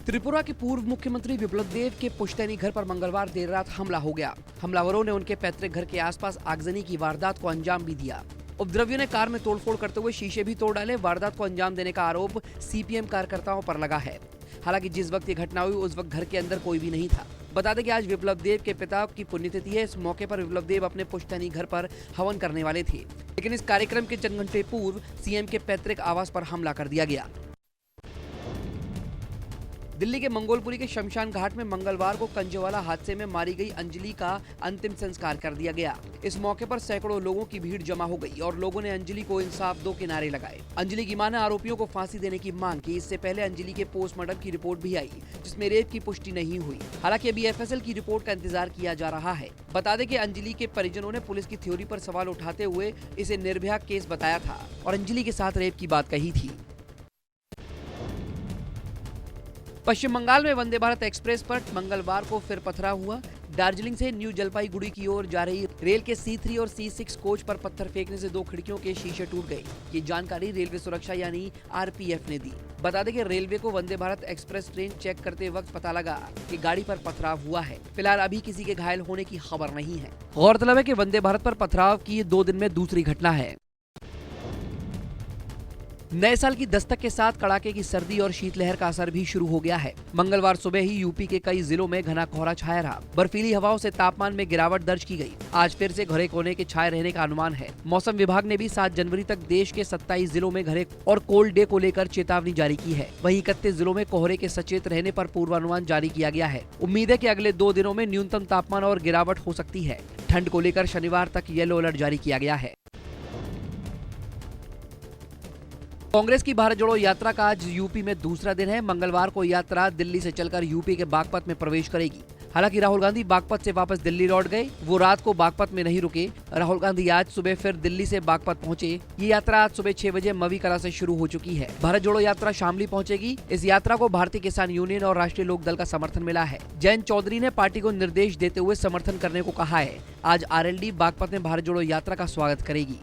त्रिपुरा के पूर्व मुख्यमंत्री बिप्लब देब के पुश्तैनी घर पर मंगलवार देर रात हमला हो गया। हमलावरों ने उनके पैतृक घर के आसपास आगजनी की वारदात को अंजाम भी दिया। उपद्रवियों ने कार में तोड़फोड़ करते हुए शीशे भी तोड़ डाले। वारदात को अंजाम देने का आरोप सीपीएम कार्यकर्ताओं पर लगा है। हालांकि जिस वक्त ये घटना हुई उस वक्त घर के अंदर कोई भी नहीं था। बता दें कि आज बिप्लब देब के पिता की पुण्यतिथि है। इस मौके पर बिप्लब देब अपने पुश्तैनी घर पर हवन करने वाले थे, लेकिन इस कार्यक्रम के चंद घंटे पूर्व सीएम के पैतृक आवास पर हमला कर दिया गया। दिल्ली के मंगोलपुरी के शमशान घाट में मंगलवार को कंजेवाला हादसे में मारी गई अंजलि का अंतिम संस्कार कर दिया गया। इस मौके पर सैकड़ों लोगों की भीड़ जमा हो गई और लोगों ने अंजलि को इंसाफ दो के नारे लगाए। अंजलि की मां ने आरोपियों को फांसी देने की मांग की। इससे पहले अंजलि के पोस्टमार्टम की रिपोर्ट भी आई, जिसमें रेप की पुष्टि नहीं हुई। हालांकि अभी एफएसएल की रिपोर्ट का इंतजार किया जा रहा है। बता दें कि अंजलि के परिजनों ने पुलिस की थ्योरी पर सवाल उठाते हुए इसे निर्भया केस बताया था और अंजलि के साथ रेप की बात कही थी। पश्चिम बंगाल में वंदे भारत एक्सप्रेस पर मंगलवार को फिर पथराव हुआ। दार्जिलिंग से न्यू जलपाईगुड़ी की ओर जा रही रेल के C3 और C6 कोच पर पत्थर फेंकने से 2 खिड़कियों के शीशे टूट गए। ये जानकारी रेलवे सुरक्षा यानी आरपीएफ ने दी। बता दें कि रेलवे को Vande Bharat express train check करते वक्त पता लगा कि गाड़ी पर पथराव हुआ है। फिलहाल अभी किसी के घायल होने की खबर नहीं है। गौरतलब है कि वंदे भारत पर पथराव की ये 2 दिन में दूसरी घटना है। नए साल की दस्तक के साथ कड़ाके की सर्दी और शीतलहर का असर भी शुरू हो गया है। मंगलवार सुबह ही यूपी के कई जिलों में घना कोहरा छाया रहा। बर्फीली हवाओं से तापमान में गिरावट दर्ज की गई। आज फिर से घने कोहरे के छाए रहने का अनुमान है। मौसम विभाग ने भी 7 जनवरी तक देश के 27 जिलों में घने और कोल्ड डे को लेकर चेतावनी जारी की है। वहीं 31 जिलों में कोहरे के सचेत रहने पर पूर्वानुमान जारी किया गया है। उम्मीद है कि अगले 2 दिनों में न्यूनतम तापमान और गिरावट हो सकती है। ठंड को लेकर शनिवार तक येलो अलर्ट जारी किया गया है। कांग्रेस की भारत जोड़ो यात्रा का आज यूपी में दूसरा दिन है। मंगलवार को यात्रा दिल्ली से चलकर यूपी के बागपत में प्रवेश करेगी। हालांकि राहुल गांधी बागपत से वापस दिल्ली लौट गए। वो रात को बागपत में नहीं रुके। राहुल गांधी आज सुबह फिर दिल्ली से बागपत पहुंचे। ये यात्रा आज सुबह 6 बजे मवी कला से शुरू हो चुकी है। भारत जोड़ो यात्रा शामली पहुंचेगी। इस यात्रा को भारतीय किसान यूनियन और राष्ट्रीय लोक दल का समर्थन मिला है। जयंत चौधरी ने पार्टी को निर्देश देते हुए समर्थन करने को कहा है। आज आरएलडी बागपत में भारत जोड़ो यात्रा का स्वागत करेगी।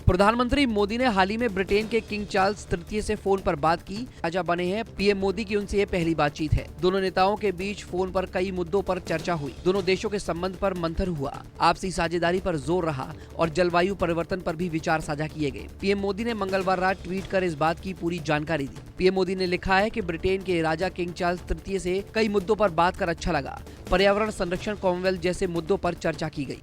प्रधानमंत्री मोदी ने हाल ही में ब्रिटेन के किंग चार्ल्स तृतीय से फोन पर बात की। राजा बने हैं पीएम मोदी की उनसे ये पहली बातचीत है। दोनों नेताओं के बीच फोन पर कई मुद्दों पर चर्चा हुई। दोनों देशों के संबंध पर मंथन हुआ। आपसी साझेदारी पर जोर रहा और जलवायु परिवर्तन पर भी विचार साझा किए गए। पीएम मोदी ने मंगलवार रात ट्वीट कर इस बात की पूरी जानकारी दी। पीएम मोदी ने लिखा है कि ब्रिटेन के राजा किंग चार्ल्स तृतीय से कई मुद्दों पर बात कर अच्छा लगा। पर्यावरण संरक्षण, कॉमनवेल्थ जैसे मुद्दों पर चर्चा की गई।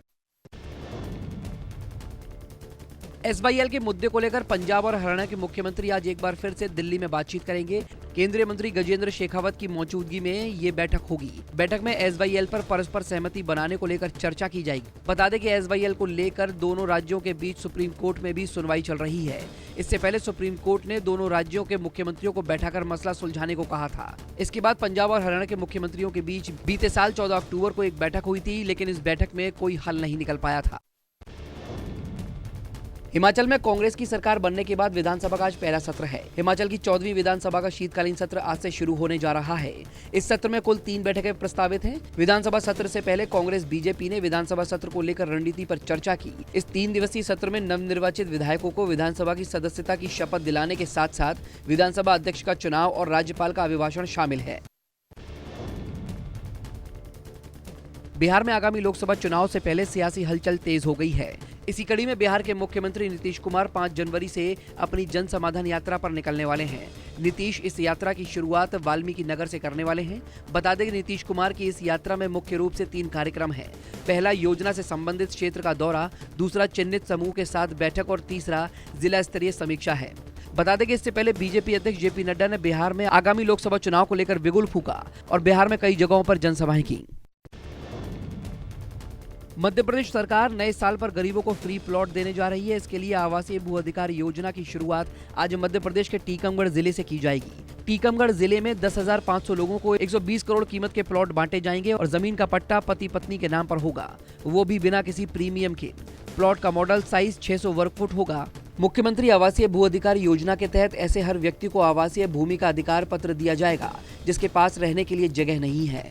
एसवाईएल के मुद्दे को लेकर पंजाब और हरियाणा के मुख्यमंत्री आज एक बार फिर से दिल्ली में बातचीत करेंगे। केंद्रीय मंत्री गजेंद्र शेखावत की मौजूदगी में ये बैठक होगी। बैठक में एसवाईएल पर परस्पर सहमति बनाने को लेकर चर्चा की जाएगी। बता दें कि एसवाईएल को लेकर दोनों राज्यों के बीच सुप्रीम कोर्ट में भी सुनवाई चल रही है। इससे पहले सुप्रीम कोर्ट ने दोनों राज्यों के मुख्यमंत्रियों को बैठाकर मसला सुलझाने को कहा था। इसके बाद पंजाब और हरियाणा के मुख्यमंत्रियों के बीच बीते साल 14 अक्टूबर को एक बैठक हुई थी, लेकिन इस बैठक में कोई हल नहीं निकल पाया था। हिमाचल में कांग्रेस की सरकार बनने के बाद विधानसभा का आज पहला सत्र है। हिमाचल की 14वीं विधानसभा का शीतकालीन सत्र आज से शुरू होने जा रहा है। इस सत्र में कुल 3 बैठकें प्रस्तावित हैं। विधानसभा सत्र से पहले कांग्रेस बीजेपी ने विधानसभा सत्र को लेकर रणनीति पर चर्चा की। इस 3 दिवसीय सत्र में नवनिर्वाचित विधायकों को विधानसभा की सदस्यता की शपथ दिलाने के साथ साथ विधानसभा अध्यक्ष का चुनाव और राज्यपाल का अभिभाषण शामिल है। बिहार में आगामी लोकसभा चुनाव से पहले सियासी हलचल तेज हो गई है। इसी कड़ी में बिहार के मुख्यमंत्री नीतीश कुमार 5 जनवरी से अपनी जन समाधान यात्रा पर निकलने वाले हैं। नीतीश इस यात्रा की शुरुआत वाल्मीकि नगर से करने वाले हैं। बता दें कि नीतीश कुमार की इस यात्रा में मुख्य रूप से 3 कार्यक्रम हैं। पहला योजना से संबंधित क्षेत्र का दौरा, दूसरा चिन्हित समूह के साथ बैठक और तीसरा जिला स्तरीय समीक्षा है। बता दें कि इससे पहले बीजेपी अध्यक्ष जेपी नड्डा ने बिहार में आगामी लोकसभा चुनाव को लेकर बिगुल फूंका और बिहार में कई जगहों पर जनसभाएं की। मध्य प्रदेश सरकार नए साल पर गरीबों को फ्री प्लॉट देने जा रही है। इसके लिए आवासीय भू अधिकार योजना की शुरुआत आज मध्य प्रदेश के टीकमगढ़ जिले से की जाएगी। टीकमगढ़ जिले में 10,500 लोगों को 120 करोड़ कीमत के प्लॉट बांटे जाएंगे और जमीन का पट्टा पति पत्नी के नाम पर होगा, वो भी बिना किसी प्रीमियम के। प्लॉट का मॉडल साइज 600 वर्ग फुट होगा। मुख्यमंत्री आवासीय भू अधिकार योजना के तहत ऐसे हर व्यक्ति को आवासीय भूमि का अधिकार पत्र दिया जाएगा जिसके पास रहने के लिए जगह नहीं है।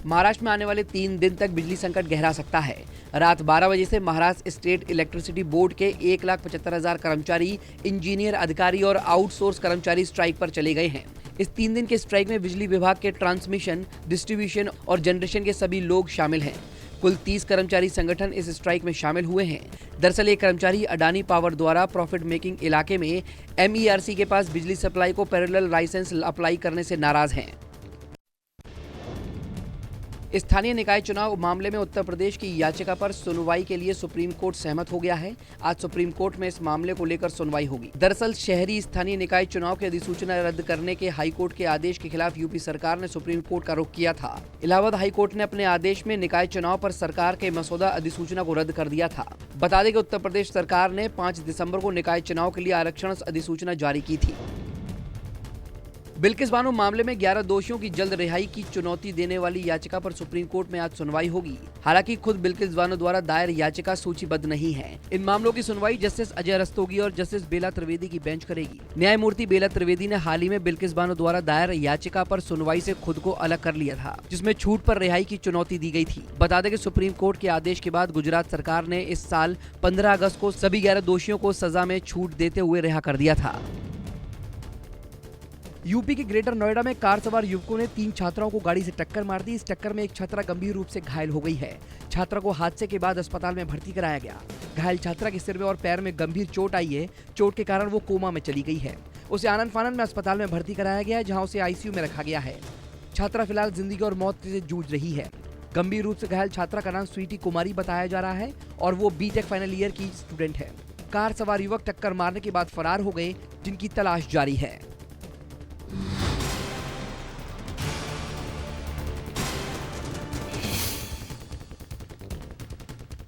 महाराष्ट्र में आने वाले 3 दिन तक बिजली संकट गहरा सकता है। रात 12 बजे से महाराष्ट्र स्टेट इलेक्ट्रिसिटी बोर्ड के 1,75,000 कर्मचारी, इंजीनियर, अधिकारी और आउटसोर्स कर्मचारी स्ट्राइक पर चले गए हैं। इस 3 दिन के स्ट्राइक में बिजली विभाग के ट्रांसमिशन, डिस्ट्रीब्यूशन और जनरेशन के सभी लोग शामिल हैं। कुल 30 कर्मचारी संगठन इस स्ट्राइक में शामिल हुए हैं। दरअसल ये कर्मचारी अडानी पावर द्वारा प्रॉफिट मेकिंग इलाके में MERC के पास बिजली सप्लाई को पैरेलल लाइसेंस अप्लाई करने से नाराज हैं। स्थानीय निकाय चुनाव मामले में उत्तर प्रदेश की याचिका पर सुनवाई के लिए सुप्रीम कोर्ट सहमत हो गया है। आज सुप्रीम कोर्ट में इस मामले को लेकर सुनवाई होगी। दरअसल शहरी स्थानीय निकाय चुनाव की अधिसूचना रद्द करने के हाईकोर्ट के आदेश के खिलाफ यूपी सरकार ने सुप्रीम कोर्ट का रुख किया था। इलाहाबाद हाईकोर्ट ने अपने आदेश में निकाय चुनाव पर सरकार के मसौदा अधिसूचना को रद्द कर दिया था। बता दें कि उत्तर प्रदेश सरकार ने 5 दिसंबर को निकाय चुनाव के लिए आरक्षण अधिसूचना जारी की थी। बिल्किस बानो मामले में 11 दोषियों की जल्द रिहाई की चुनौती देने वाली याचिका पर सुप्रीम कोर्ट में आज सुनवाई होगी। हालांकि खुद बिल्किस बानो द्वारा दायर याचिका सूचीबद्ध नहीं है। इन मामलों की सुनवाई जस्टिस अजय रस्तोगी और जस्टिस बेला त्रिवेदी की बेंच करेगी। न्यायमूर्ति बेला त्रिवेदी ने हाल ही में बिल्किस बानो द्वारा दायर याचिका पर सुनवाई से खुद को अलग कर लिया था, जिसमें छूट पर रिहाई की चुनौती दी गई थी। बता दें कि सुप्रीम कोर्ट के आदेश के बाद गुजरात सरकार ने इस साल 15 अगस्त को सभी 11 दोषियों को सजा में छूट देते हुए रिहा कर दिया था। यूपी के ग्रेटर नोएडा में कार सवार युवकों ने 3 छात्राओं को गाड़ी से टक्कर मार दी। इस टक्कर में एक छात्रा गंभीर रूप से घायल हो गई है। छात्रा को हादसे के बाद अस्पताल में भर्ती कराया गया। घायल छात्रा के सिर में और पैर में गंभीर चोट आई है। चोट के कारण वो कोमा में चली गई है। उसे आनन फानन में अस्पताल में भर्ती कराया गया है, जहाँ उसे ICU में रखा गया है। छात्रा फिलहाल जिंदगी और मौत से जूझ रही है। गंभीर रूप से घायल छात्रा का नाम स्वीटी कुमारी बताया जा रहा है और वो BTech फाइनल ईयर की स्टूडेंट है। कार सवार युवक टक्कर मारने के बाद फरार हो गए, जिनकी तलाश जारी है।